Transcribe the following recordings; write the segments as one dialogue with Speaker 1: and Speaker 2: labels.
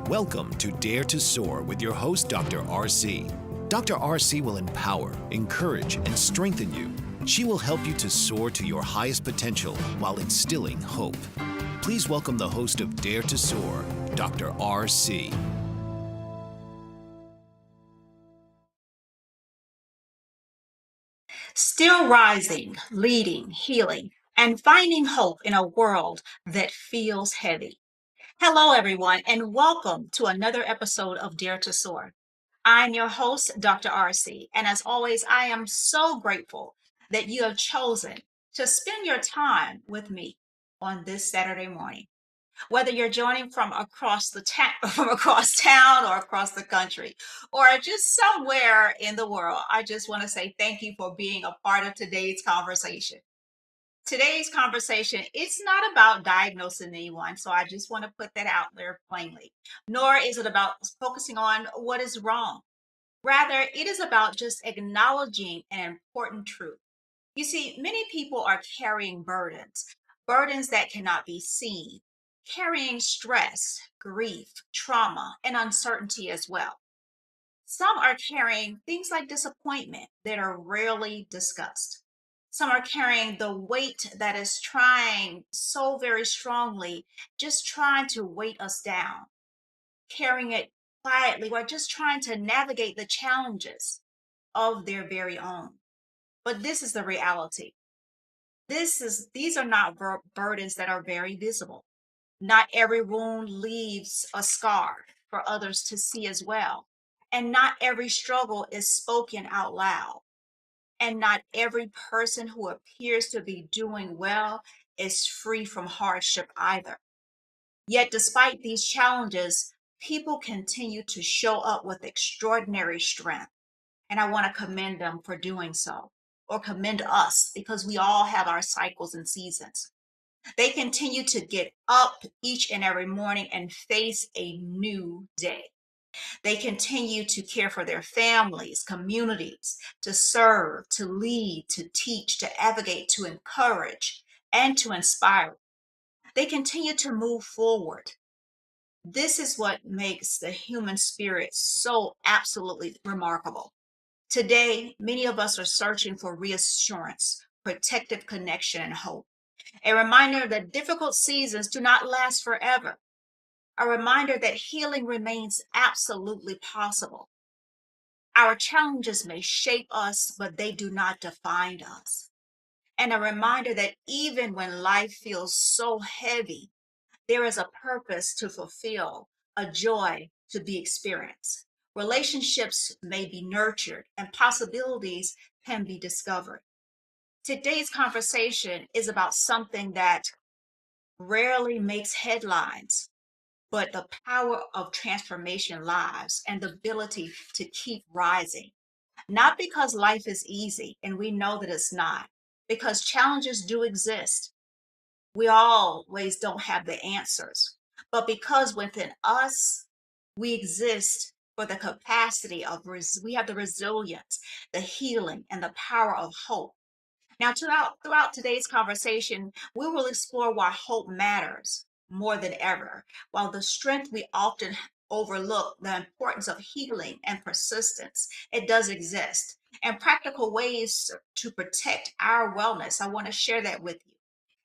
Speaker 1: Welcome to Dare to Soar with your host, Dr. RC. Dr. RC will empower, encourage, and strengthen you. She will help you to soar to your highest potential while instilling hope. Please welcome the host of Dare to Soar, Dr. RC.
Speaker 2: Still rising, leading, healing, and finding hope in a world that feels heavy. Hello, everyone, and welcome to another episode of Dare to Soar. I'm your host, Dr. RC, and as always, I am so grateful that you have chosen to spend your time with me on this Saturday morning. Whether you're joining from across the from across town or across the country, or just somewhere in the world, I just want to say thank you for being a part of today's conversation. Today's conversation, it's not about diagnosing anyone, so I just want to put that out there plainly. Nor is it about focusing on what is wrong. Rather, it is about just acknowledging an important truth. You see, many people are carrying burdens that cannot be seen, carrying stress, grief, trauma, and uncertainty as well. Some are carrying things like disappointment that are rarely discussed. Some are carrying the weight that is trying so very strongly, just trying to weight us down, carrying it quietly, or just trying to navigate the challenges of their very own. But this is the reality. These are not burdens that are very visible. Not every wound leaves a scar for others to see as well. And not every struggle is spoken out loud. And not every person who appears to be doing well is free from hardship either. Yet, despite these challenges, people continue to show up with extraordinary strength. And I want to commend them for doing so, or commend us because we all have our cycles and seasons. They continue to get up each and every morning and face a new day. They continue to care for their families, communities, to serve, to lead, to teach, to advocate, to encourage, and to inspire. They continue to move forward. This is what makes the human spirit so absolutely remarkable. Today, many of us are searching for reassurance, protective connection, and hope. A reminder that difficult seasons do not last forever. A reminder that healing remains absolutely possible. Our challenges may shape us, but they do not define us. And a reminder that even when life feels so heavy, there is a purpose to fulfill, a joy to be experienced. Relationships may be nurtured, and possibilities can be discovered. Today's conversation is about something that rarely makes headlines, but the power of transformation lives and the ability to keep rising. Not because life is easy, and we know that it's not, because challenges do exist. We always don't have the answers, but because within us, we exist for the capacity of, we have the resilience, the healing, and the power of hope. Now, throughout today's conversation, we will explore why hope matters more than ever, while the strength we often overlook, the importance of healing and persistence, it does exist, and practical ways to protect our wellness. I want to share that with you,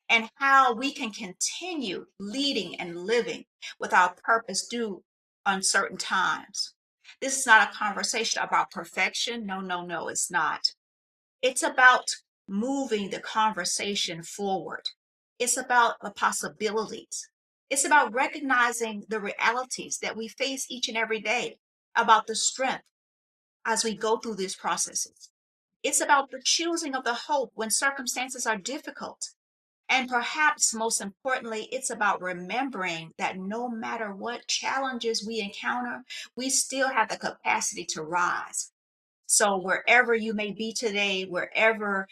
Speaker 2: and how we can continue leading and living with our purpose through uncertain times. This is not a conversation about perfection. No, no, no, it's not. It's about moving the conversation forward. It's about the possibilities. It's about recognizing the realities that we face each and every day, about the strength as we go through these processes. It's about the choosing of the hope when circumstances are difficult. And perhaps most importantly, it's about remembering that no matter what challenges we encounter, we still have the capacity to rise. So wherever you may be today, wherever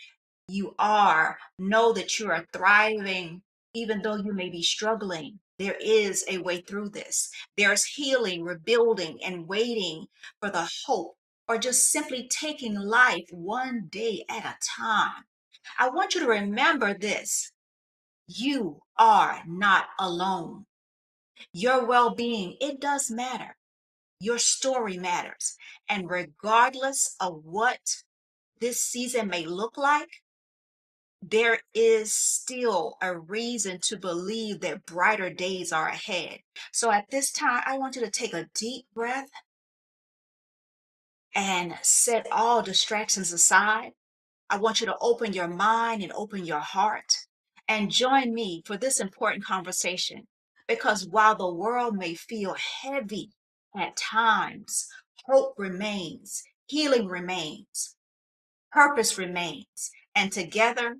Speaker 2: you are, know that you are thriving, even though you may be struggling. There is a way through this. There's healing, rebuilding, and waiting for the hope, or just simply taking life one day at a time. I want you to remember this: you are not alone. Your well being, it does matter. Your story matters. And regardless of what this season may look like, there is still a reason to believe that brighter days are ahead. So at this time, I want you to take a deep breath and set all distractions aside. I want you to open your mind and open your heart and join me for this important conversation. Because while the world may feel heavy at times, hope remains, healing remains, purpose remains, and together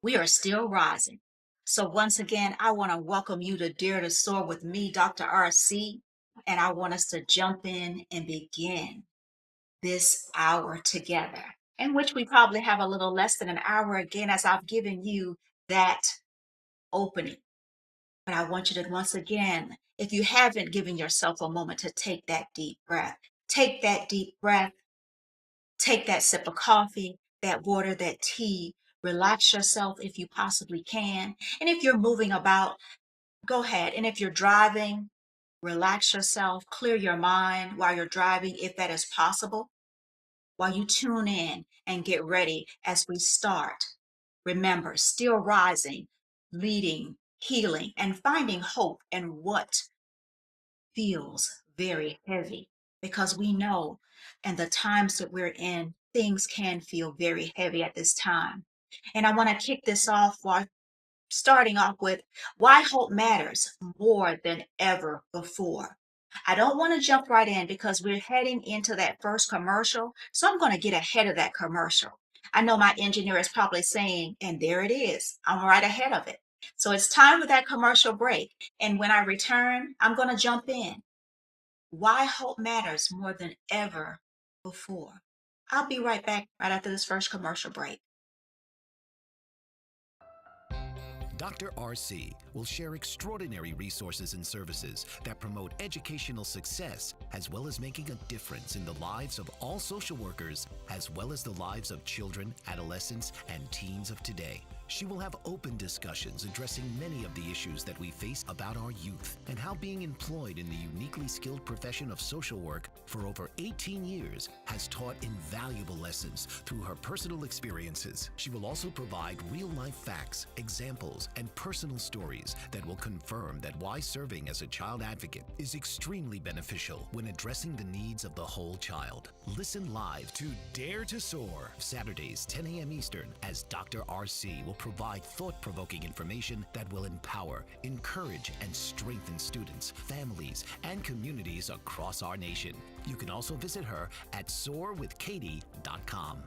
Speaker 2: we are still rising. So, once again, I want to welcome you to Dare to Soar with me, Dr. RC, and I want us to jump in and begin this hour together, in which we probably have a little less than an hour again, as I've given you that opening. But I want you to, once again, if you haven't given yourself a moment to take that deep breath, take that deep breath, take that sip of coffee, that water, that tea, relax yourself if you possibly can. And if you're moving about, go ahead. And if you're driving, relax yourself, clear your mind while you're driving, if that is possible, while you tune in and get ready as we start. Remember, still rising, leading, healing, and finding hope in what feels very heavy, because we know in the times that we're in, things can feel very heavy at this time. And I want to kick this off while starting off with why hope matters more than ever before. I don't want to jump right in because we're heading into that first commercial. So I'm going to get ahead of that commercial. I know my engineer is probably saying, and there it is. I'm right ahead of it. So it's time for that commercial break. And when I return, I'm going to jump in. Why hope matters more than ever before. I'll be right back right after this first commercial break.
Speaker 1: Dr. RC will share extraordinary resources and services that promote educational success, as well as making a difference in the lives of all social workers, as well as the lives of children, adolescents, and teens of today. She will have open discussions addressing many of the issues that we face about our youth and how being employed in the uniquely skilled profession of social work for over 18 years has taught invaluable lessons through her personal experiences. She will also provide real-life facts, examples, and personal stories that will confirm that why serving as a child advocate is extremely beneficial when addressing the needs of the whole child. Listen live to Dare to Soar, Saturdays 10 a.m. Eastern, as Dr. RC will provide thought-provoking information that will empower, encourage, and strengthen students, families, and communities across our nation. You can also visit her at soarwithkatie.com.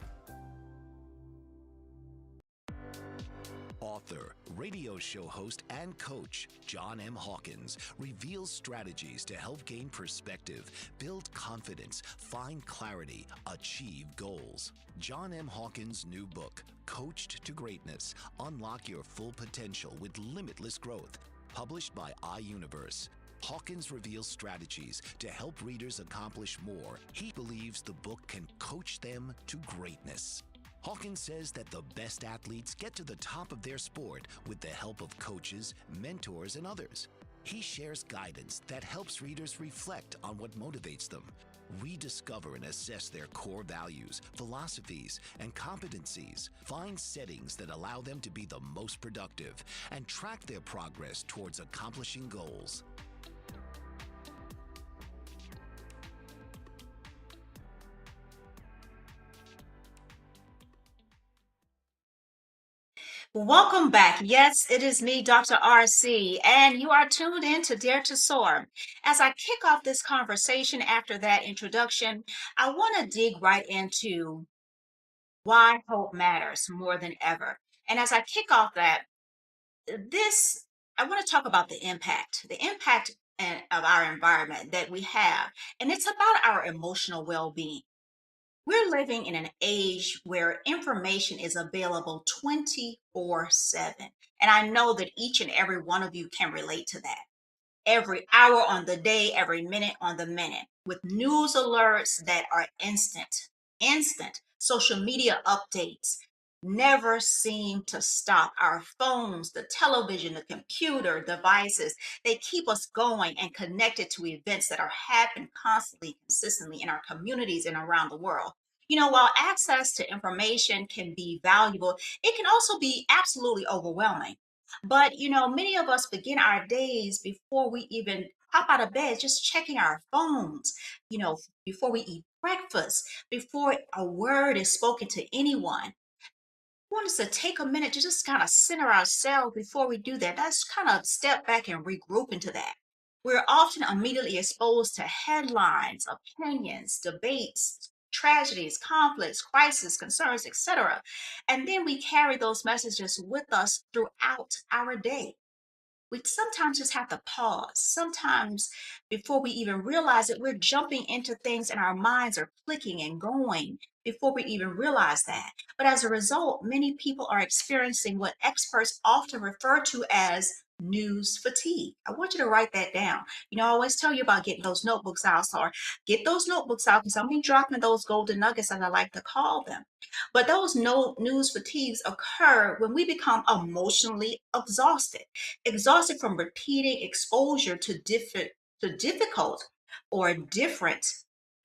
Speaker 1: Author, radio show host, and coach John M. Hawkins reveals strategies to help gain perspective, build confidence, find clarity, achieve goals. John M. Hawkins' new book, Coached to Greatness: Unlock Your Full Potential with Limitless Growth, published by iUniverse. Hawkins reveals strategies to help readers accomplish more. He believes the book can coach them to greatness. Hawkins says that the best athletes get to the top of their sport with the help of coaches, mentors, and others. He shares guidance that helps readers reflect on what motivates them, rediscover and assess their core values, philosophies, and competencies, find settings that allow them to be the most productive, and track their progress towards accomplishing goals.
Speaker 2: Welcome back. Yes, it is me, Dr. RC, and you are tuned in to Dare to Soar. As I kick off this conversation after that introduction, I want to dig right into why hope matters more than ever. And as I kick off that, I want to talk about the impact of our environment that we have, and it's about our emotional well-being. We're living in an age where information is available 24/7. And I know that each and every one of you can relate to that. Every hour on the day, every minute on the minute, with news alerts that are instant, social media updates. never seem to stop. Our phones, the television, the computer, devices, they keep us going and connected to events that are happening constantly, consistently in our communities and around the world. While access to information can be valuable, it can also be absolutely overwhelming. But, many of us begin our days before we even pop out of bed, just checking our phones, before we eat breakfast, before a word is spoken to anyone. Want us to take a minute to just kind of center ourselves before we do that. Let's kind of step back and regroup into that. We're often immediately exposed to headlines, opinions, debates, tragedies, conflicts, crises, concerns, etc. And then we carry those messages with us throughout our day. We sometimes just have to pause. Sometimes, before we even realize it, we're jumping into things and our minds are clicking and going before we even realize that. But as a result, many people are experiencing what experts often refer to as news fatigue. I want you to write that down. I always tell you about getting those notebooks out. So get those notebooks out because I'm be dropping those golden nuggets, as I like to call them. But those no news fatigues occur when we become emotionally exhausted from repeating exposure to difficult or different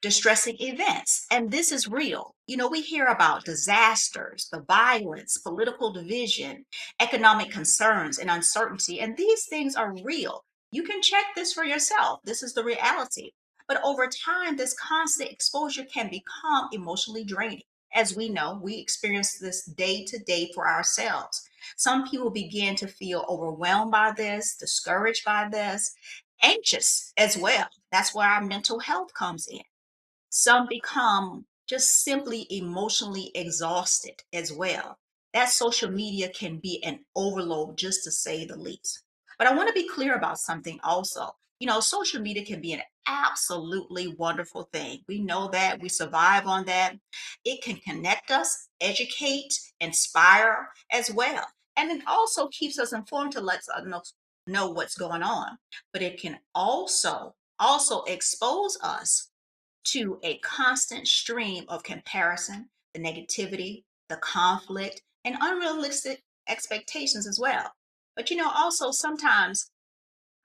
Speaker 2: distressing events. And this is real. We hear about disasters, the violence, political division, economic concerns, and uncertainty. And these things are real. You can check this for yourself. This is the reality. But over time, this constant exposure can become emotionally draining. As we know, we experience this day to day for ourselves. Some people begin to feel overwhelmed by this, discouraged by this, anxious as well. That's where our mental health comes in. Some become just simply emotionally exhausted as well. That social media can be an overload, just to say the least. But I want to be clear about something also. Social media can be an absolutely wonderful thing. We know that, we survive on that. It can connect us, educate, inspire as well. And it also keeps us informed to let us know what's going on. But it can also expose us to a constant stream of comparison, the negativity, the conflict, and unrealistic expectations as well. But also sometimes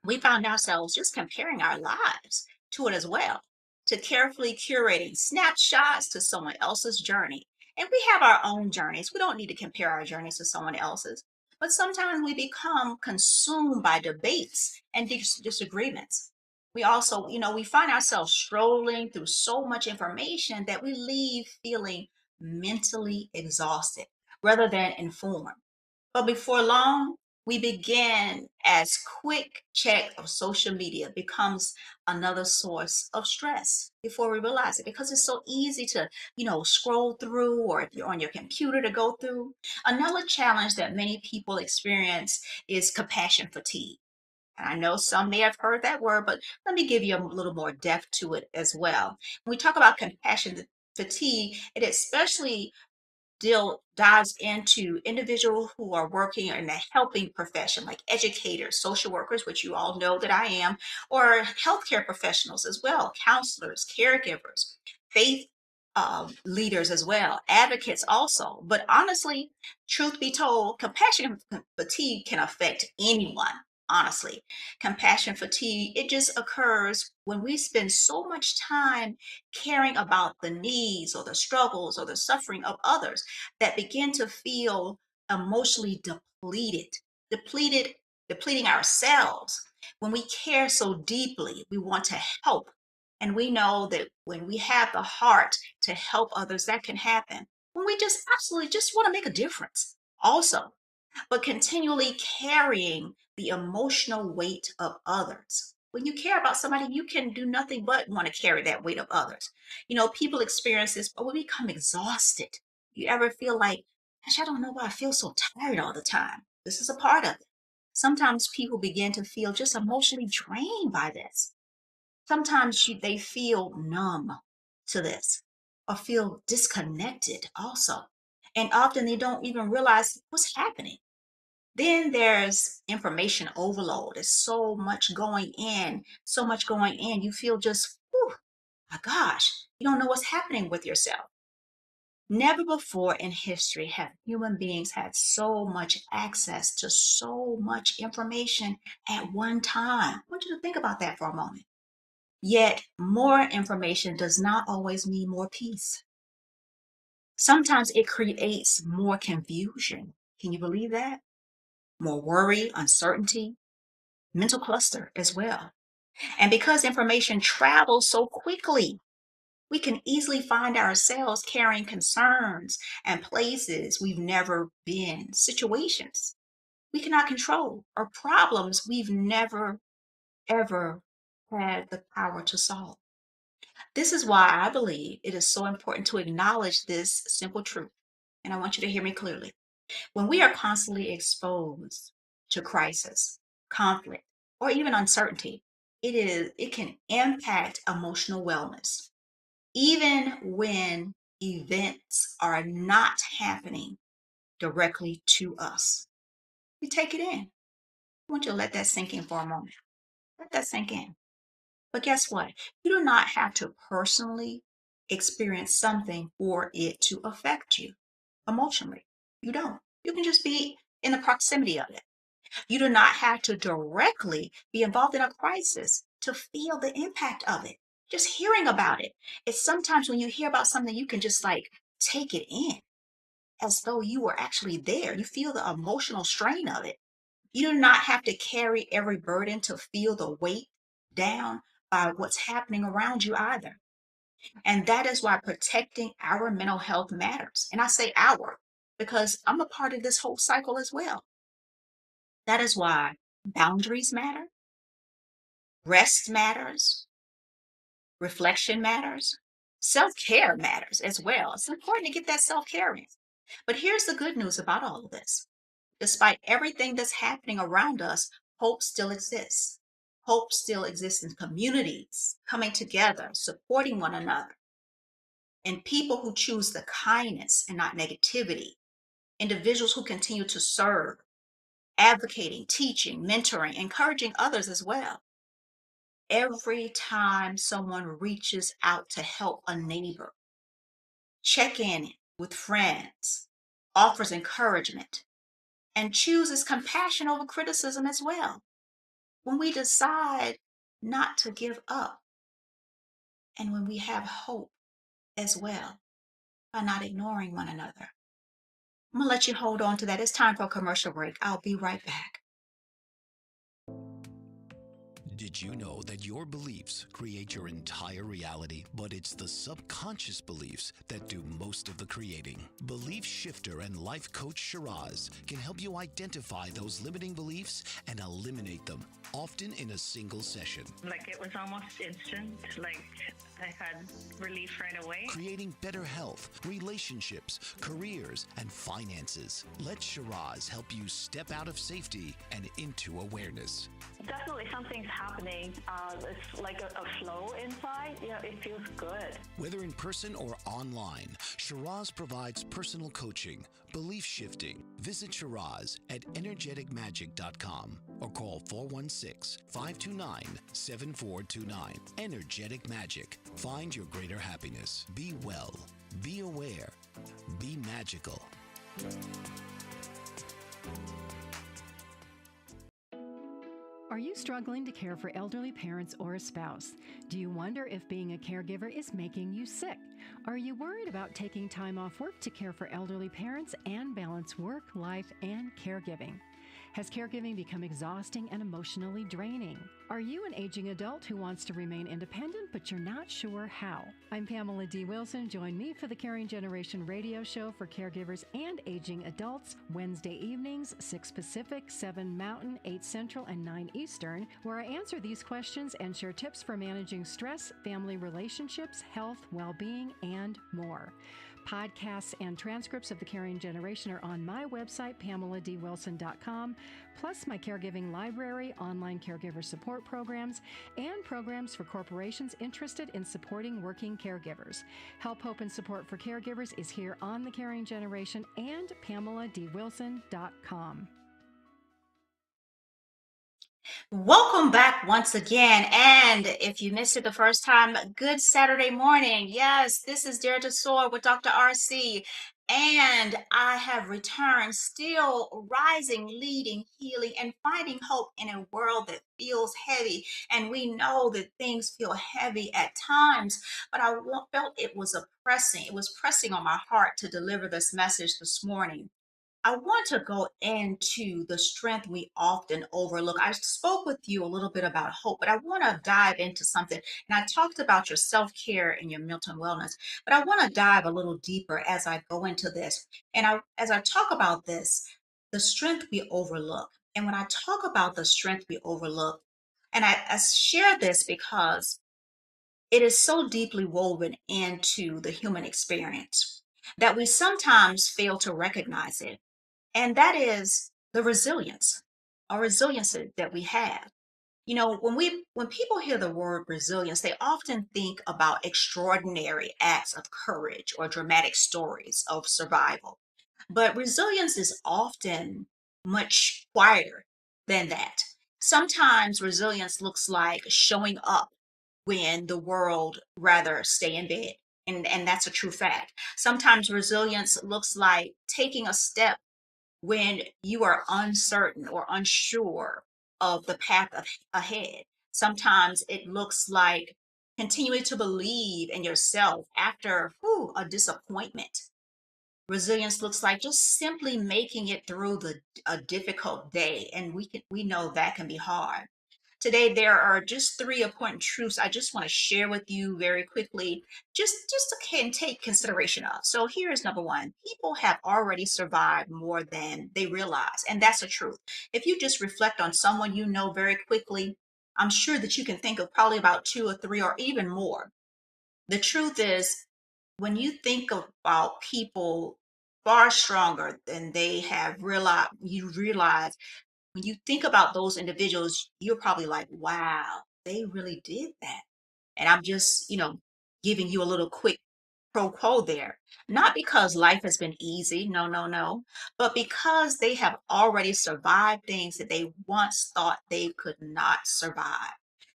Speaker 2: we found ourselves just comparing our lives to it as well, to carefully curating snapshots to someone else's journey. And we have our own journeys. We don't need to compare our journeys to someone else's. But sometimes we become consumed by debates and disagreements. We also, we find ourselves strolling through so much information that we leave feeling mentally exhausted rather than informed. But before long, we begin as quick check of social media becomes another source of stress before we realize it because it's so easy to, scroll through or if you're on your computer to go through. Another challenge that many people experience is compassion fatigue. And I know some may have heard that word, but let me give you a little more depth to it as well. When we talk about compassion fatigue, it especially dives into individuals who are working in the helping profession, like educators, social workers, which you all know that I am, or healthcare professionals as well, counselors, caregivers, faith leaders as well, advocates also. But honestly, truth be told, compassion fatigue can affect anyone. Honestly, compassion fatigue, it just occurs when we spend so much time caring about the needs or the struggles or the suffering of others that begin to feel emotionally depleted, depleting ourselves. When we care so deeply, we want to help. And we know that when we have the heart to help others, that can happen. When we just absolutely just want to make a difference, also, but continually carrying the emotional weight of others. When you care about somebody, you can do nothing but want to carry that weight of others. People experience this, but we become exhausted. You ever feel like, gosh, I don't know why I feel so tired all the time? This is a part of it. Sometimes people begin to feel just emotionally drained by this. Sometimes they feel numb to this or feel disconnected also. And often they don't even realize what's happening. Then there's information overload. There's so much going in, so much going in. You feel just, whew, my gosh, you don't know what's happening with yourself. Never before in history have human beings had so much access to so much information at one time. I want you to think about that for a moment. Yet, more information does not always mean more peace. Sometimes it creates more confusion. Can you believe that? More worry, uncertainty, mental cluster as well. And because information travels so quickly, we can easily find ourselves carrying concerns and places we've never been, situations we cannot control, or problems we've never, ever had the power to solve. This is why I believe it is so important to acknowledge this simple truth. And I want you to hear me clearly. When we are constantly exposed to crisis, conflict, or even uncertainty, it can impact emotional wellness, even when events are not happening directly to us. We take it in. I want you to let that sink in for a moment. Let that sink in. But guess what? You do not have to personally experience something for it to affect you emotionally. You don't. You can just be in the proximity of it. You do not have to directly be involved in a crisis to feel the impact of it. Just hearing about it. It's sometimes when you hear about something, you can just like take it in as though you were actually there. You feel the emotional strain of it. You do not have to carry every burden to feel the weight down by what's happening around you either. And that is why protecting our mental health matters. And I say our because I'm a part of this whole cycle as well. That is why boundaries matter, rest matters, reflection matters, self care matters as well. It's important to get that self care in. But here's the good news about all of this. Despite everything that's happening around us, hope still exists. Hope still exists in communities coming together, supporting one another, and people who choose the kindness and not negativity, individuals who continue to serve, advocating, teaching, mentoring, encouraging others as well. Every time someone reaches out to help a neighbor, check in with friends, offers encouragement, and chooses compassion over criticism as well. When we decide not to give up and when we have hope as well by not ignoring one another. I'm going to let you hold on to that. It's time for a commercial break. I'll be right back.
Speaker 1: Did you know that your beliefs create your entire reality, but it's the subconscious beliefs that do most of the creating? Belief shifter and life coach Shiraz can help you identify those limiting beliefs and eliminate them, often in a single session.
Speaker 3: Like it was almost instant, like I had relief right away.
Speaker 1: Creating better health, relationships, careers, and finances. Let Shiraz help you step out of safety and into awareness.
Speaker 3: Definitely something's happening. It's like a flow inside. It feels good.
Speaker 1: Whether in person or online, Shiraz provides personal coaching, belief shifting. Visit Shiraz at energeticmagic.com or call 416-529-7429. Energetic Magic. Find your greater happiness. Be well. Be aware. Be magical.
Speaker 4: Are you struggling to care for elderly parents or a spouse? Do you wonder if being a caregiver is making you sick? Are you worried about taking time off work to care for elderly parents and balance work, life, and caregiving? Has caregiving become exhausting and emotionally draining? Are you an aging adult who wants to remain independent, but you're not sure how? I'm Pamela D. Wilson. Join me for the Caring Generation radio show for caregivers and aging adults, Wednesday evenings, 6 Pacific, 7 Mountain, 8 Central, and 9 Eastern, where I answer these questions and share tips for managing stress, family relationships, health, well-being, and more. Podcasts and transcripts of The Caring Generation are on my website, PamelaDWilson.com, plus my caregiving library, online caregiver support programs, and programs for corporations interested in supporting working caregivers. Help, hope, and support for caregivers is here on The Caring Generation and PamelaDWilson.com.
Speaker 2: Welcome back once again. And if you missed it the first time, good Saturday morning. Yes, this is Dare to Soar with Dr. RC. And I have returned, still rising, leading, healing, and finding hope in a world that feels heavy. And we know that things feel heavy at times, but felt it was oppressing. It was pressing on my heart to deliver this message this morning. I want to go into the strength we often overlook. I spoke with you a little bit about hope, but I want to dive into something. And I talked about your self care and your mental wellness, but I want to dive a little deeper as I go into this. As I talk about this, the strength we overlook. And when I talk about the strength we overlook, and I share this because it is so deeply woven into the human experience that we sometimes fail to recognize it, and that is the resilience or resiliency that we have. When people hear the word resilience, they often think about extraordinary acts of courage or dramatic stories of survival. But resilience is often much quieter than that. Sometimes resilience looks like showing up when the world rather stay in bed. And that's a true fact. Sometimes resilience looks like taking a step when you are uncertain or unsure of the ahead. Sometimes it looks like continuing to believe in yourself after a disappointment. Resilience looks like just simply making it through a difficult day, and we know that can be hard. Today, there are just three important truths I just want to share with you very quickly, just to can take consideration of. So here is number one: people have already survived more than they realize, and that's the truth. If you just reflect on someone you know very quickly, I'm sure that you can think of probably about two or three or even more. The truth is, when you think about people far stronger than they have realized, you realize when you think about those individuals, you're probably like, wow, they really did that. And I'm just, giving you a little quick pro quo there. Not because life has been easy, no, no, no, but because they have already survived things that they once thought they could not survive.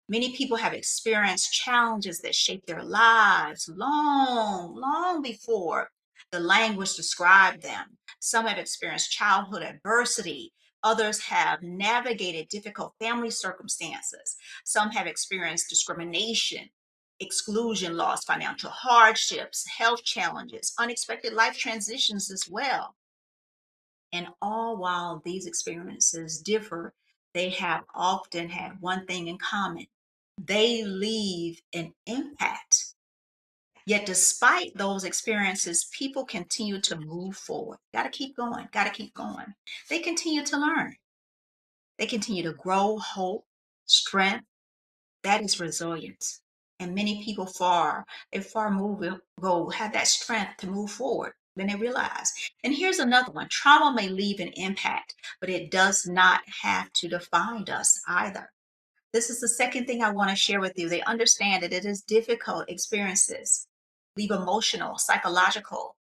Speaker 2: Many people have experienced challenges that shape their lives long, long before the language described them. Some have experienced childhood adversity. Others have navigated difficult family circumstances. Some have experienced discrimination, exclusion, loss, financial hardships, health challenges, unexpected life transitions as well. And all while these experiences differ, they have often had one thing in common: they leave an impact. Yet, despite those experiences, people continue to move forward. Got to keep going, got to keep going. They continue to learn, they continue to grow hope, strength. That is resilience. And many people they far go have that strength to move forward than they realize. And here's another one: trauma may leave an impact, but it does not have to define us either. This is the second thing I want to share with you. They understand that it is difficult experiences, leave emotional, psychological,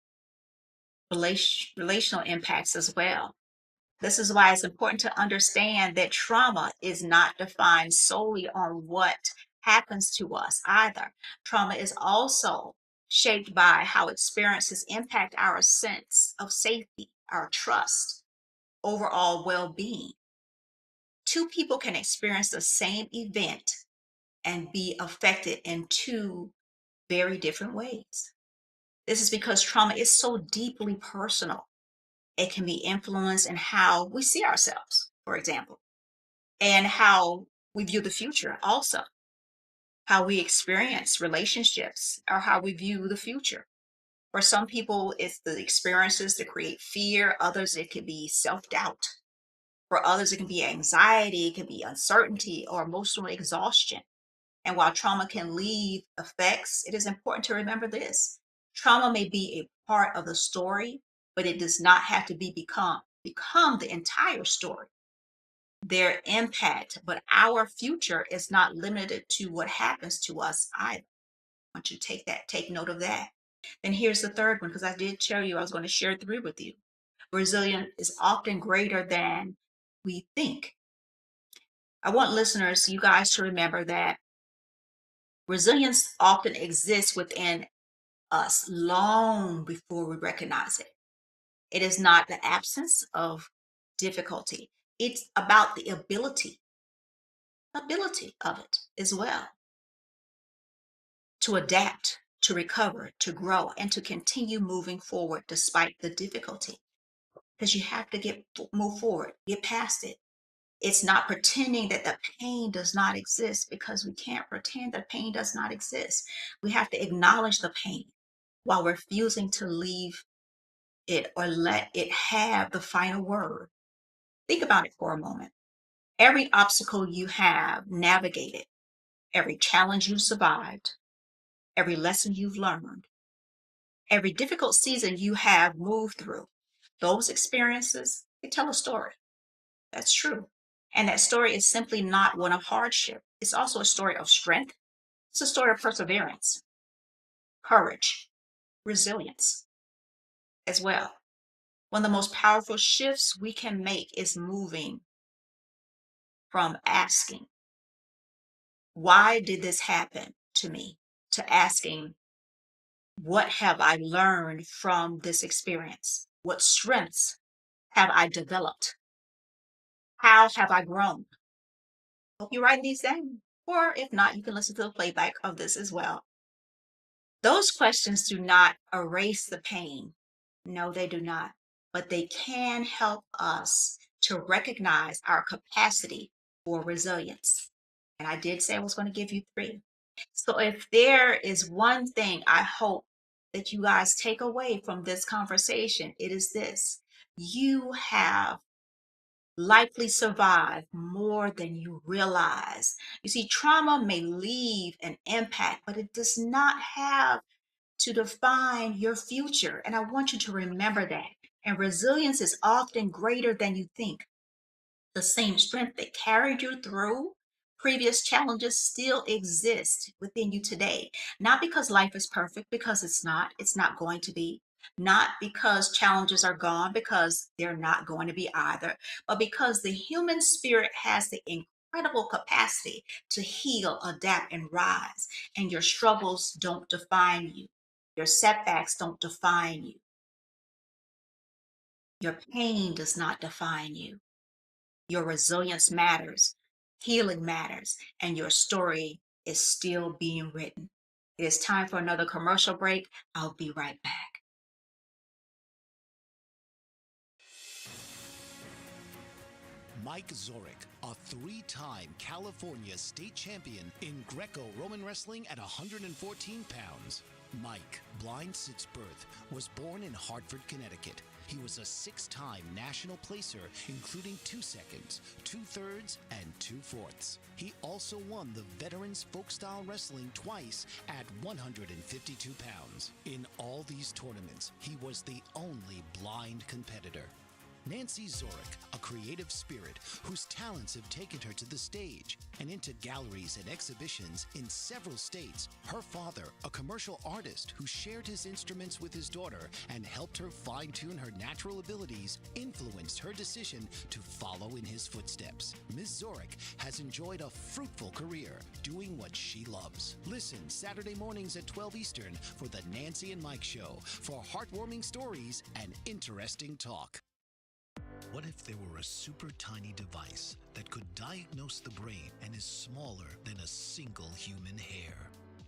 Speaker 2: relational impacts as well. This is why it's important to understand that trauma is not defined solely on what happens to us either. Trauma is also shaped by how experiences impact our sense of safety, our trust, overall well being. Two people can experience the same event and be affected in two very different ways. This is because trauma is so deeply personal. It can be influenced in how we see ourselves, for example, and how we view the future, also, how we experience relationships or how we view the future. For some people, it's the experiences that create fear. Others, it could be self doubt. For others, it can be anxiety, it can be uncertainty or emotional exhaustion. And while trauma can leave effects, it is important to remember this: trauma may be a part of the story, but it does not have to become the entire story. Their impact, but our future is not limited to what happens to us either. I want you to take note of that. Then here's the third one, because I did tell you I was going to share three with you. Resilience is often greater than we think. I want listeners, you guys, to remember that resilience often exists within us long before we recognize it. It is not the absence of difficulty. It's about the ability of it as well, to adapt, to recover, to grow, and to continue moving forward despite the difficulty. Because you have to move forward, get past it. It's not pretending that the pain does not exist, because we can't pretend that pain does not exist. We have to acknowledge the pain while refusing to leave it or let it have the final word. Think about it for a moment. Every obstacle you have navigated, every challenge you survived, every lesson you've learned, every difficult season you have moved through, those experiences, they tell a story. That's true. And that story is simply not one of hardship. It's also a story of strength. It's a story of perseverance, courage, resilience as well. One of the most powerful shifts we can make is moving from asking, why did this happen to me, to asking, what have I learned from this experience? What strengths have I developed? How have I grown? Hope you write these down. Or if not, you can listen to the playback of this as well. Those questions do not erase the pain. No, they do not. But they can help us to recognize our capacity for resilience. And I did say I was going to give you 3. So if there is one thing I hope that you guys take away from this conversation, it is this: you have likely survived more than you realize. You see, trauma may leave an impact, but it does not have to define your future. And I want you to remember that. And resilience is often greater than you think. The same strength that carried you through previous challenges still exists within you today. Not because life is perfect, because it's not going to be. Not because challenges are gone, because they're not going to be either, but because the human spirit has the incredible capacity to heal, adapt, and rise. And your struggles don't define you. Your setbacks don't define you. Your pain does not define you. Your resilience matters, healing matters, and your story is still being written. It is time for another commercial break. I'll be right back.
Speaker 1: Mike Zorek, a 3-time California state champion in Greco-Roman wrestling at 114 pounds. Mike, blind since birth, was born in Hartford, Connecticut. He was a 6-time national placer, including 2 seconds, 2 thirds, and 2 fourths. He also won the Veterans Folk-Style Wrestling twice at 152 pounds. In all these tournaments, he was the only blind competitor. Nancy Zorek, a creative spirit whose talents have taken her to the stage and into galleries and exhibitions in several states. Her father, a commercial artist who shared his instruments with his daughter and helped her fine-tune her natural abilities, influenced her decision to follow in his footsteps. Ms. Zorek has enjoyed a fruitful career doing what she loves. Listen Saturday mornings at 12 Eastern for the Nancy and Mike Show for heartwarming stories and interesting talk. What if there were a super tiny device that could diagnose the brain and is smaller than a single human hair?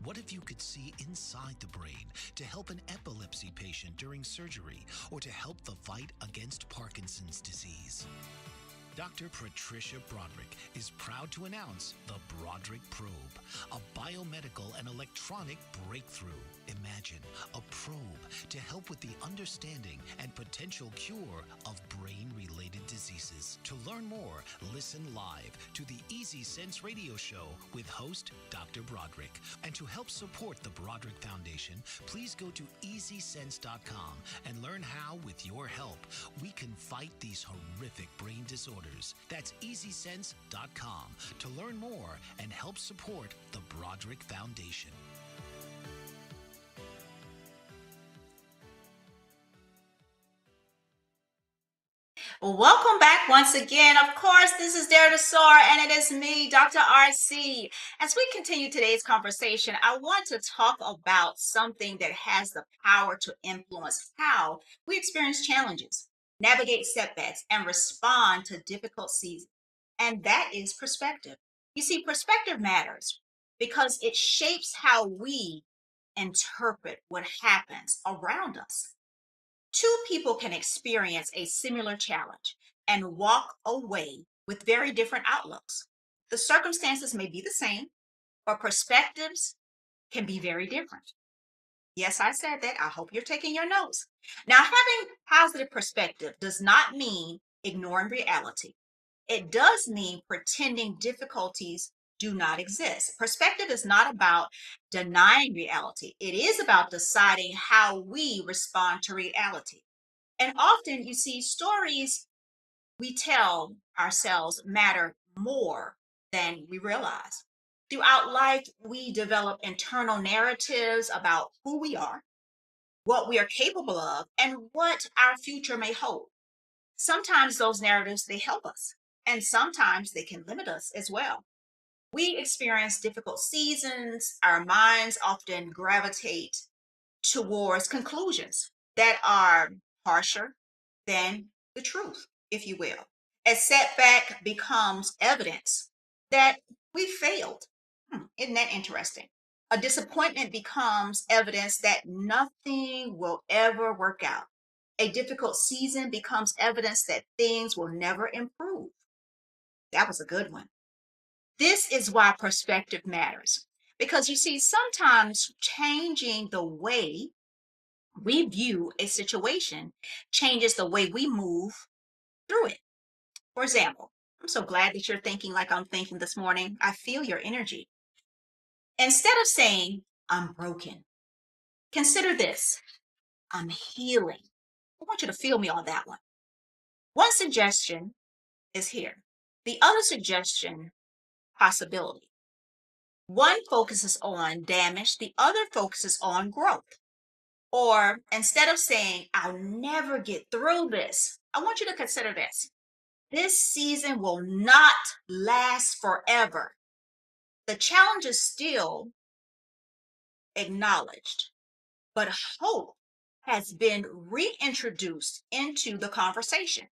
Speaker 1: What if you could see inside the brain to help an epilepsy patient during surgery or to help the fight against Parkinson's disease? Dr. Patricia Broderick is proud to announce the Broderick Probe, a biomedical and electronic breakthrough. Imagine a probe to help with the understanding and potential cure of brain-related diseases. To learn more, listen live to the Easy Sense radio show with host Dr. Broderick. And to help support the Broderick Foundation, please go to EasySense.com and learn how, with your help, we can fight these horrific brain disorders. That's EasySense.com to learn more and help support the Broderick Foundation.
Speaker 2: Welcome back once again. Of course, this is Dare to Soar, and it is me, Dr. RC. As we continue today's conversation, I want to talk about something that has the power to influence how we experience challenges, navigate setbacks, and respond to difficult seasons. And that is perspective. You see, perspective matters because it shapes how we interpret what happens around us. Two people can experience a similar challenge and walk away with very different outlooks. The circumstances may be the same, but perspectives can be very different. Yes, I said that. I hope you're taking your notes. Now, having positive perspective does not mean ignoring reality. It does mean pretending difficulties do not exist. Perspective is not about denying reality, it is about deciding how we respond to reality. And often you see stories we tell ourselves matter more than we realize. Throughout life, we develop internal narratives about who we are, what we are capable of, and what our future may hold. Sometimes those narratives they help us, and sometimes they can limit us as well. We experience difficult seasons, our minds often gravitate towards conclusions that are harsher than the truth, if you will. A setback becomes evidence that we failed. Isn't that interesting? A disappointment becomes evidence that nothing will ever work out. A difficult season becomes evidence that things will never improve. That was a good one. This is why perspective matters. Because you see, sometimes changing the way we view a situation changes the way we move through it. For example, I'm so glad that you're thinking like I'm thinking this morning. I feel your energy. Instead of saying, I'm broken, consider this: I'm healing. I want you to feel me on that one. One suggestion is here. The other suggestion, possibility. One focuses on damage, the other focuses on growth. Or instead of saying, I'll never get through this, I want you to consider this: this season will not last forever. The challenge is still acknowledged, but hope has been reintroduced into the conversation.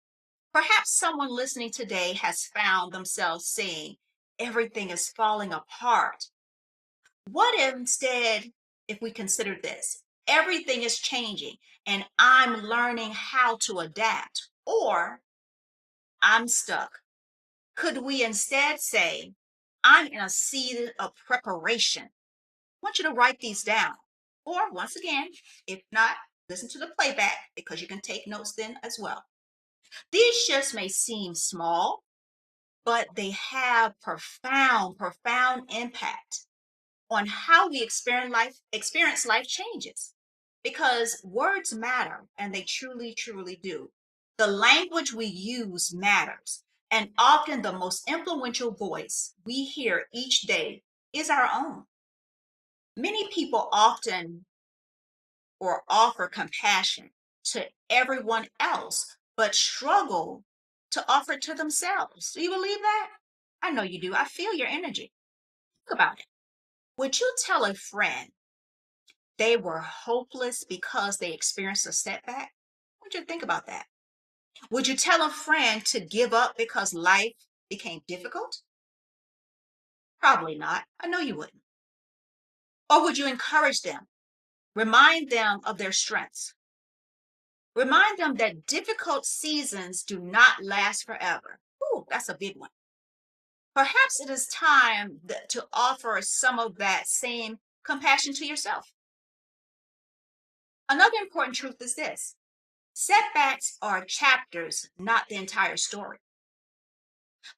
Speaker 2: Perhaps someone listening today has found themselves saying, everything is falling apart. What instead, if we consider this? Everything is changing and I'm learning how to adapt, or I'm stuck. Could we instead say, I'm in a season of preparation? I want you to write these down. Or once again, if not, listen to the playback because you can take notes then as well. These shifts may seem small, but they have profound impact on how we experience life changes, because words matter and they truly do. The language we use matters, and often the most influential voice we hear each day is our own. Many people often or offer compassion to everyone else but struggle to offer it to themselves. Do you believe that? I know you do. I feel your energy. Think about it. Would you tell a friend they were hopeless because they experienced a setback? What would you think about that? Would you tell a friend to give up because life became difficult? Probably not. I know you wouldn't. Or would you encourage them, remind them of their strengths, remind them that difficult seasons do not last forever? Ooh, that's a big one. Perhaps it is time to offer some of that same compassion to yourself. Another important truth is this: setbacks are chapters, not the entire story.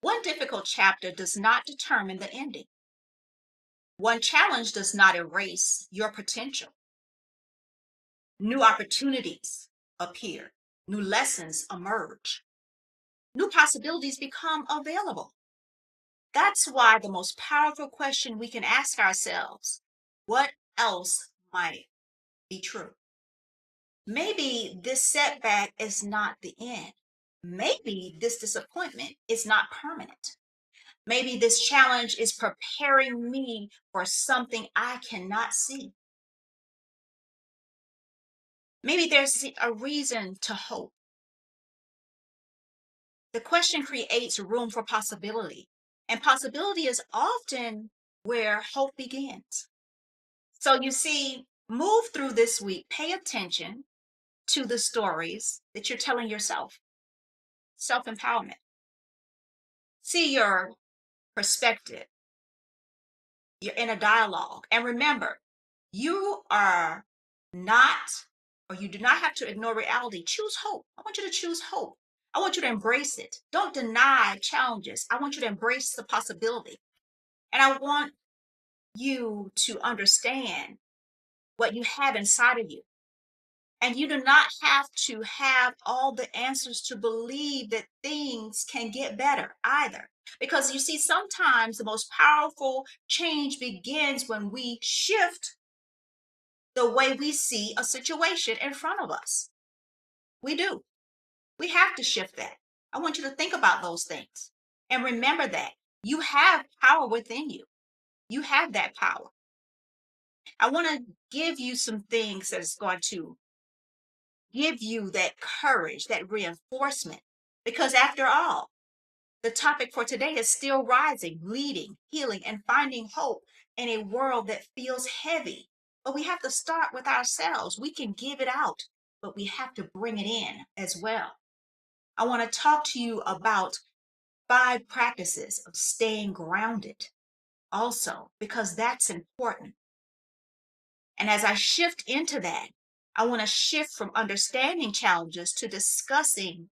Speaker 2: One difficult chapter does not determine the ending. One challenge does not erase your potential. New opportunities appear, new lessons emerge, new possibilities become available. That's why the most powerful question we can ask ourselves: what else might be true? Maybe this setback is not the end. maybe this disappointment is not permanent. Maybe this challenge is preparing me for something I cannot see. Maybe there's a reason to hope. The question creates room for possibility, and possibility is often where hope begins. So you see, move through this week, pay attention to the stories that you're telling yourself. Self empowerment. See your perspective. You're in a dialogue. And remember, you are not, or you do not have to ignore reality. Choose hope. I want you to choose hope. I want you to embrace it. Don't deny challenges. I want you to embrace the possibility. And I want you to understand what you have inside of you. And you do not have to have all the answers to believe that things can get better either. Because you see, sometimes the most powerful change begins when we shift the way we see a situation in front of us. We do. We have to shift that. I want you to think about those things and remember that you have power within you. You have that power. I want to give you some things that's going to give you that courage, that reinforcement. Because after all, the topic for today is still rising, leading, healing, and finding hope in a world that feels heavy. But we have to start with ourselves. We can give it out, but we have to bring it in as well. I want to talk to you about 5 practices of staying grounded also, because that's important. And as I shift into that, I want to shift from understanding challenges to discussing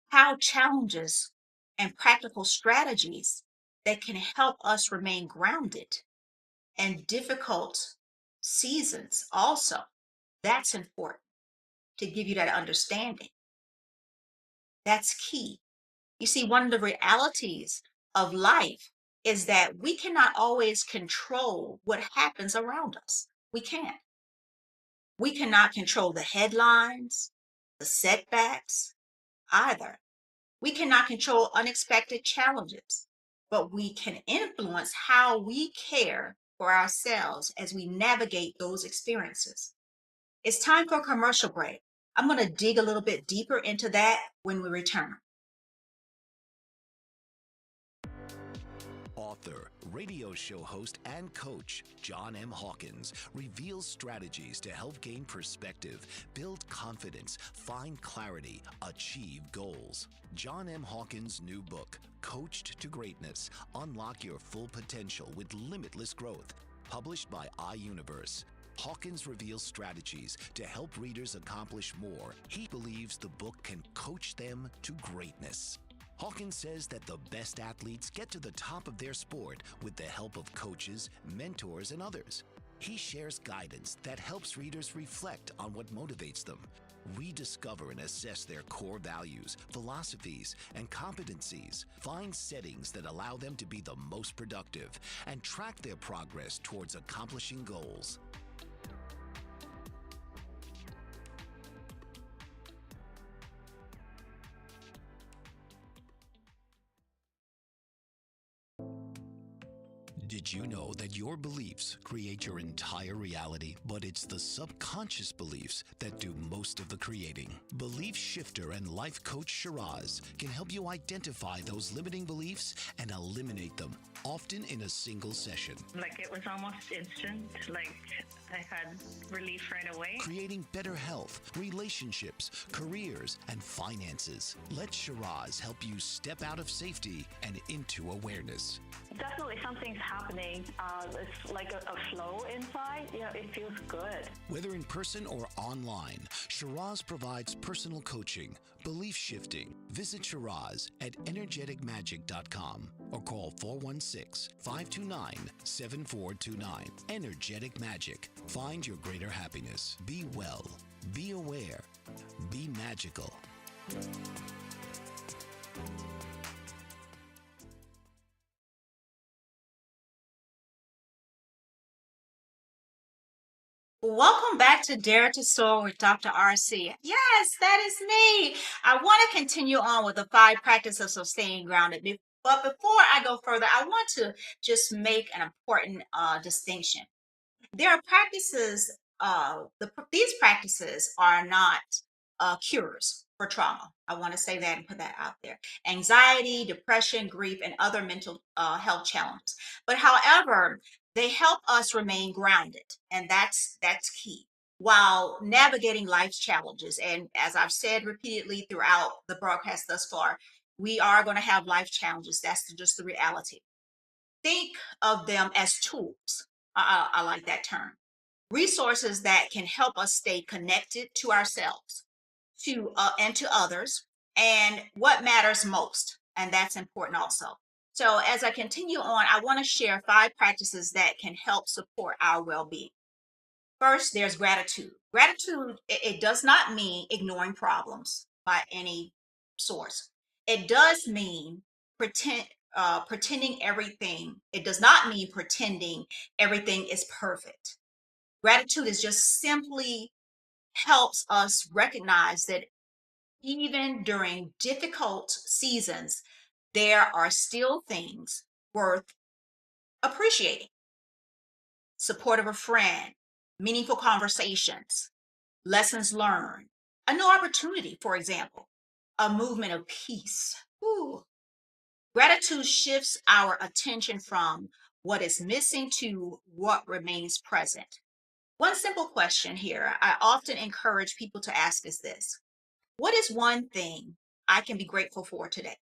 Speaker 2: how challenges and practical strategies that can help us remain grounded and difficult seasons also. That's important to give you that understanding. That's key. You see, one of the realities of life is that we cannot always control what happens around us. We can't. We cannot control the headlines, the setbacks either. We cannot control unexpected challenges, but we can influence how we care for ourselves as we navigate those experiences. It's time for a commercial break. I'm going to dig a little bit deeper into that when we return.
Speaker 1: Author, radio show host, and coach John M. Hawkins reveals strategies to help gain perspective, build confidence, find clarity, achieve goals. John M. Hawkins' new book, Coached to Greatness, Unlock Your Full Potential with Limitless Growth, published by iUniverse. Hawkins reveals strategies to help readers accomplish more. He believes the book can coach them to greatness. Hawkins says that the best athletes get to the top of their sport with the help of coaches, mentors, and others. He shares guidance that helps readers reflect on what motivates them, rediscover and assess their core values, philosophies, and competencies, find settings that allow them to be the most productive, and track their progress towards accomplishing goals. Did you know that your beliefs create your entire reality, but it's the subconscious beliefs that do most of the creating? Belief shifter and life coach Shiraz can help you identify those limiting beliefs and eliminate them, often in a single session.
Speaker 3: Like it was almost instant, like I had relief right away.
Speaker 1: Creating better health, relationships, careers, and finances. Let Shiraz help you step out of safety and into awareness.
Speaker 3: Definitely something's happening. It's like a flow inside. It feels good.
Speaker 1: Whether in person or online, Shiraz provides personal coaching, belief shifting. Visit Shiraz at energeticmagic.com or call 416-529-7429. Energetic Magic. Find your greater happiness. Be well. Be aware. Be magical.
Speaker 2: Welcome back to Dare to Soar with Dr. RC. Yes, that is me. I want to continue on with the 5 practices of staying grounded. But before I go further, I want to just make an important distinction. There are practices, these practices are not cures for trauma. I want to say that and put that out there. Anxiety, depression, grief, and other mental health challenges. But however, they help us remain grounded, and that's key. While navigating life's challenges, and as I've said repeatedly throughout the broadcast thus far, we are going to have life challenges. That's just the reality. Think of them as tools. I like that term. Resources that can help us stay connected to ourselves, to and to others, and what matters most. And that's important also. So as I continue on, I want to share 5 practices that can help support our well-being. First, there's gratitude. Gratitude, it does not mean ignoring problems by any source. It does mean pretending everything. It does not mean pretending everything is perfect. Gratitude is just simply helps us recognize that even during difficult seasons, there are still things worth appreciating. Support of a friend, meaningful conversations, lessons learned, a new opportunity, for example, a movement of peace. Ooh. Gratitude shifts our attention from what is missing to what remains present. One simple question here I often encourage people to ask is this: what is one thing I can be grateful for today?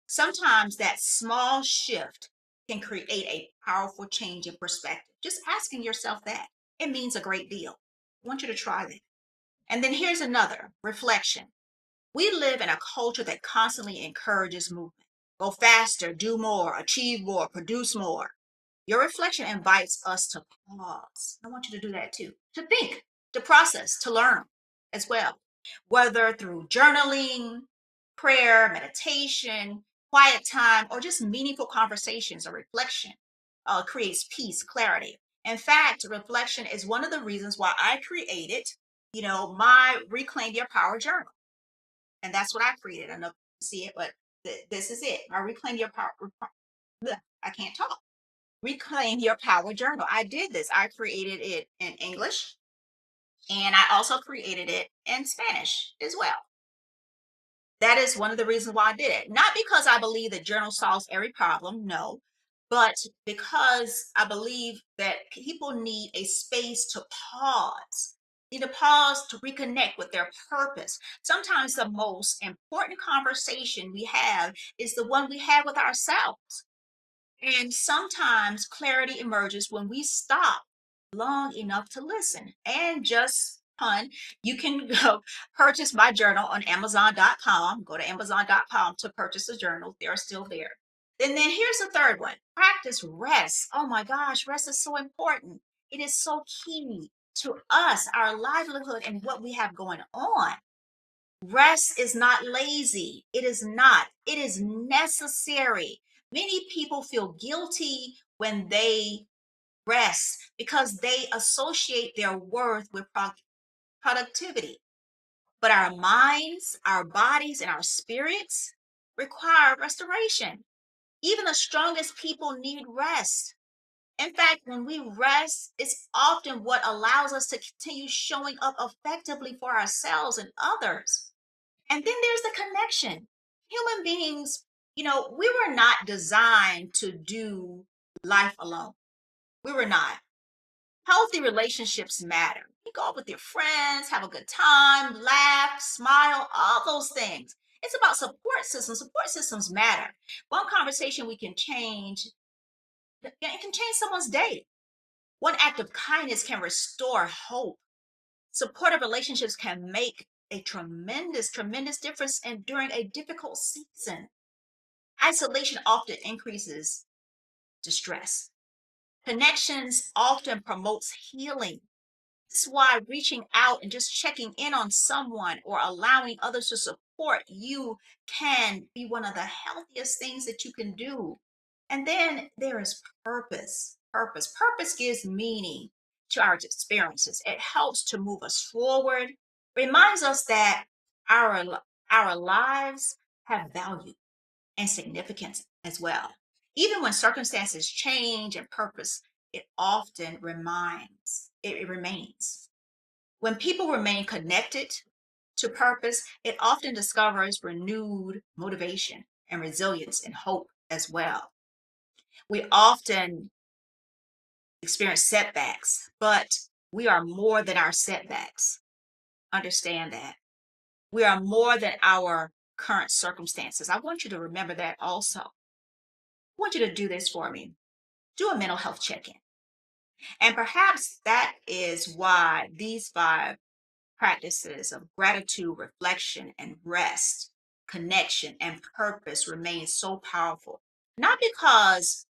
Speaker 2: Sometimes that small shift can create a powerful change in perspective. Just asking yourself that, it means a great deal. I want you to try that. And then here's another reflection. We live in a culture that constantly encourages movement. Go faster, do more, achieve more, produce more. Your reflection invites us to pause. I want you to do that too, to think, to process, to learn as well, whether through journaling, prayer, meditation, quiet time, or just meaningful conversations or reflection. Creates peace, clarity. In fact, reflection is one of the reasons why I created, my Reclaim Your Power journal. And that's what I created. I don't know if you see it, but this is it. My Reclaim Your Power. I can't talk. Reclaim Your Power journal. I did this. I created it in English, and I also created it in Spanish as well. That is one of the reasons why I did it. Not because I believe that journal solves every problem, no, but because I believe that people need a space to pause, need to pause to reconnect with their purpose. Sometimes the most important conversation we have is the one we have with ourselves. And sometimes clarity emerges when we stop long enough to listen. And just fun, you can go purchase my journal on Amazon.com. Go to Amazon.com to purchase the journal. They're still there. Then here's the third one: practice rest. Oh my gosh, rest is so important. It is so key to us, our livelihood, and what we have going on. Rest is not lazy. It is not. It is necessary. Many people feel guilty when they rest because they associate their worth with productivity. But our minds, our bodies, and our spirits require restoration. Even the strongest people need rest. In fact, when we rest, it's often what allows us to continue showing up effectively for ourselves and others. And then there's the connection. Human beings, we were not designed to do life alone. We were not. Healthy relationships matter. You go out with your friends, have a good time, laugh, smile, all those things. It's about support systems. Support systems matter. One conversation we can change, it can change someone's day. One act of kindness can restore hope. Supportive relationships can make a tremendous, tremendous difference and during a difficult season. Isolation often increases distress. Connections often promotes healing. This is why reaching out and just checking in on someone or allowing others to support you can be one of the healthiest things that you can do. And then there is purpose. Purpose gives meaning to our experiences. It helps to move us forward, reminds us that our lives have value and significance as well. Even when circumstances change and purpose, it remains. When people remain connected to purpose, it often discovers renewed motivation and resilience and hope as well. We often experience setbacks, but we are more than our setbacks. Understand that. We are more than our current circumstances. I want you to remember that also. I want you to do this for me. Do a mental health check in. And perhaps that is why these 5 practices of gratitude, reflection, and rest, connection, and purpose remain so powerful. Not because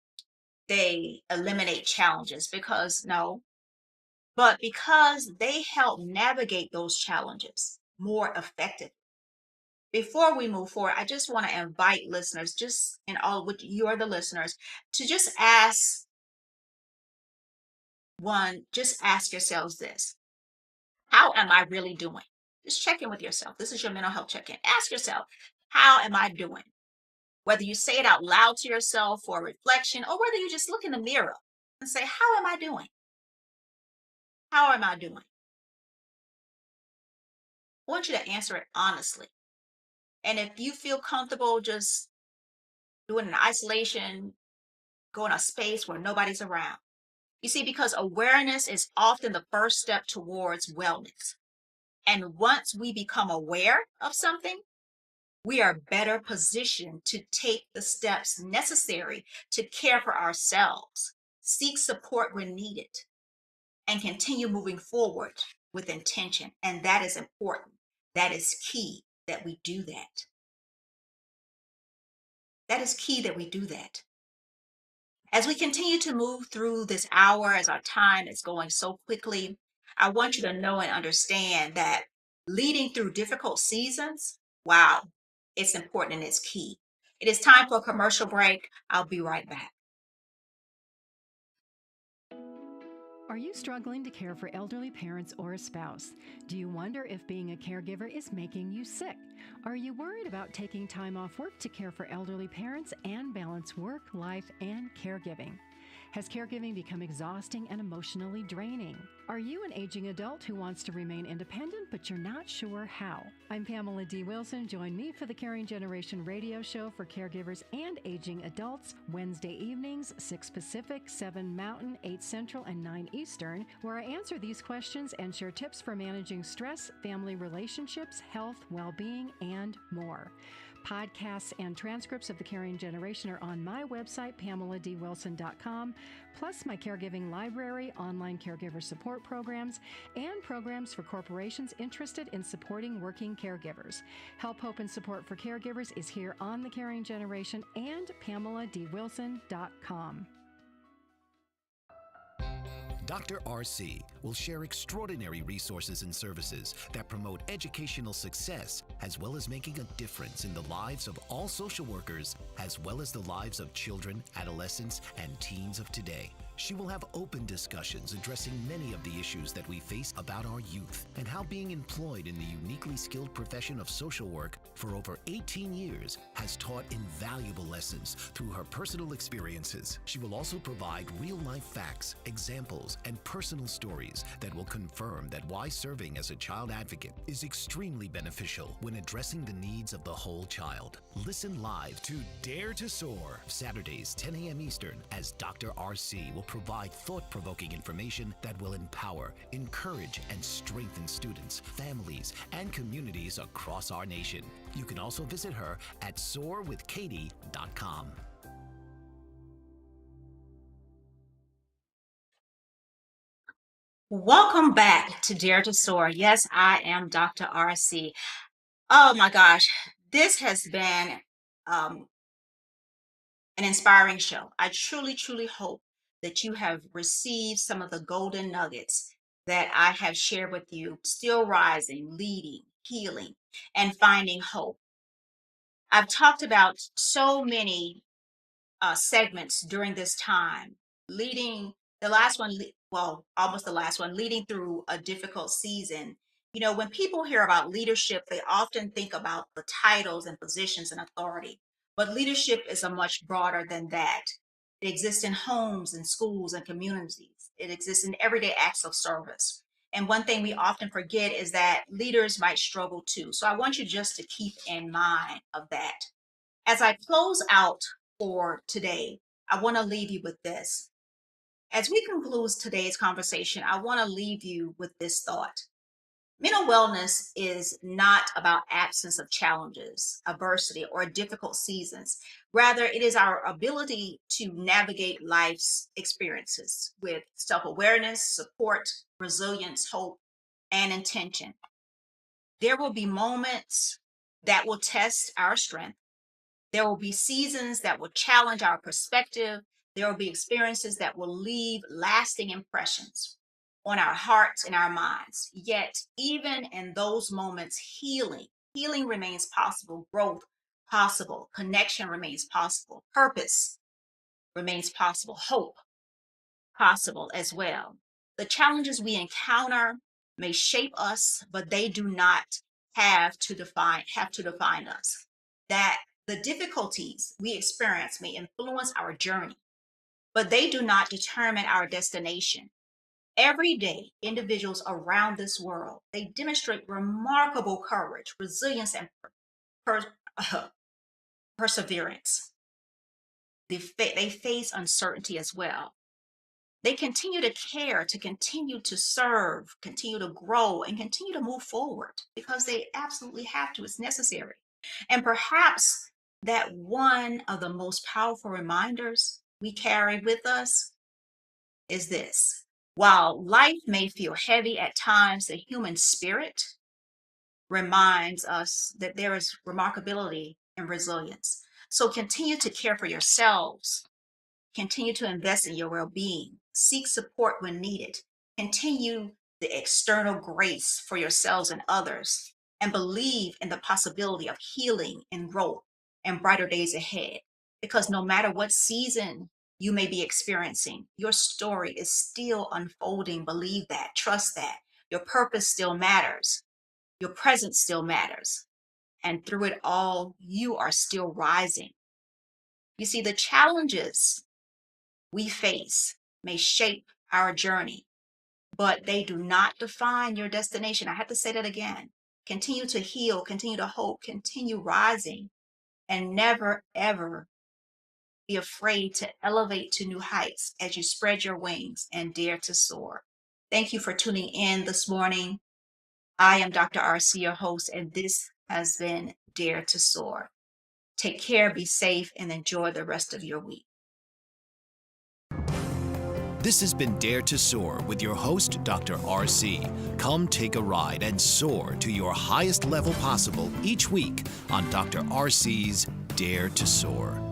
Speaker 2: they eliminate challenges, because no, but because they help navigate those challenges more effectively. Before we move forward, I just want to invite listeners, just in all which you are the listeners, to just ask yourselves this: how am I really doing? Just check in with yourself. This is your mental health check in. Ask yourself, how am I doing? Whether you say it out loud to yourself for reflection, or whether you just look in the mirror and say, how am I doing? How am I doing? I want you to answer it honestly. And if you feel comfortable just doing an isolation, go in a space where nobody's around. You see, because awareness is often the first step towards wellness. And once we become aware of something, we are better positioned to take the steps necessary to care for ourselves, seek support when needed, and continue moving forward with intention. And that is important. That is key that we do that. That is key that we do that. As we continue to move through this hour, as our time is going so quickly, I want you to know and understand that leading through difficult seasons, wow, it's important and it's key. It is time for a commercial break. I'll be right back.
Speaker 4: Are you struggling to care for elderly parents or a spouse? Do you wonder if being a caregiver is making you sick? Are you worried about taking time off work to care for elderly parents and balance work, life, and caregiving? Has caregiving become exhausting and emotionally draining? Are you an aging adult who wants to remain independent, but you're not sure how? I'm Pamela D. Wilson. Join me for the Caring Generation radio show for caregivers and aging adults, Wednesday evenings, 6 Pacific, 7 Mountain, 8 Central, and 9 Eastern, where I answer these questions and share tips for managing stress, family relationships, health, well-being, and more. Podcasts and transcripts of the Caring Generation are on my website, PamelaDWilson.com, plus my caregiving library, online caregiver support programs, and programs for corporations interested in supporting working caregivers. Help, hope, and support for caregivers is here on the Caring Generation and PamelaDWilson.com.
Speaker 1: Dr. RC will share extraordinary resources and services that promote educational success, as well as making a difference in the lives of all social workers, as well as the lives of children, adolescents, and teens of today. She will have open discussions addressing many of the issues that we face about our youth and how being employed in the uniquely skilled profession of social work for over 18 years has taught invaluable lessons through her personal experiences. She will also provide real-life facts, examples, and personal stories that will confirm that why serving as a child advocate is extremely beneficial when addressing the needs of the whole child. Listen live to Dare to Soar, Saturdays 10 a.m. Eastern, as Dr. RC will provide thought-provoking information that will empower, encourage, and strengthen students, families, and communities across our nation. You can also visit her at soarwithkatie.com.
Speaker 2: Welcome back to Dare to Soar. Yes, I am Dr. RC. Oh my gosh, this has been an inspiring show. I truly, truly hope that you have received some of the golden nuggets that I have shared with you. Still rising, leading, healing, and finding hope. I've talked about so many segments during this time, leading, the last one, well, almost the last one, leading through a difficult season. When people hear about leadership, they often think about the titles and positions and authority. But leadership is a much broader than that. It exists in homes and schools and communities. It exists in everyday acts of service. And one thing we often forget is that leaders might struggle too. So I want you just to keep in mind of that. As I close out for today, I want to leave you with this. As we conclude today's conversation, I want to leave you with this thought. Mental wellness is not about absence of challenges, adversity, or difficult seasons. Rather, it is our ability to navigate life's experiences with self-awareness, support, resilience, hope, and intention. There will be moments that will test our strength. There will be seasons that will challenge our perspective. There will be experiences that will leave lasting impressions on our hearts and our minds. Yet, even in those moments, healing remains possible, growth possible, connection remains possible, purpose remains possible, hope possible as well. The challenges we encounter may shape us, but they do not have to define us. That the difficulties we experience may influence our journey, but they do not determine our destination. Every day, individuals around this world, they demonstrate remarkable courage, resilience, and per- perseverance. They face uncertainty as well. They continue to care, to continue to serve, continue to grow, and continue to move forward because they absolutely have to. It's necessary. And perhaps that one of the most powerful reminders we carry with us is this. While life may feel heavy at times, the human spirit reminds us that there is remarkability and resilience. So continue to care for yourselves. Continue to invest in your well being. Seek support when needed. Continue the external grace for yourselves and others. And believe in the possibility of healing and growth and brighter days ahead. Because no matter what season you may be experiencing, your story is still unfolding. Believe that. Trust that. Your purpose still matters. Your presence still matters. And through it all, you are still rising. You see, the challenges we face may shape our journey, but they do not define your destination. I have to say that again. Continue to heal, continue to hope, continue rising, and never, ever be afraid to elevate to new heights as you spread your wings and dare to soar. Thank you for tuning in this morning. I am Dr. RC, your host, and this has been Dare to Soar. Take care, be safe, and enjoy the rest of your week.
Speaker 1: This has been Dare to Soar with your host, Dr. RC. Come take a ride and soar to your highest level possible each week on Dr. RC's Dare to Soar.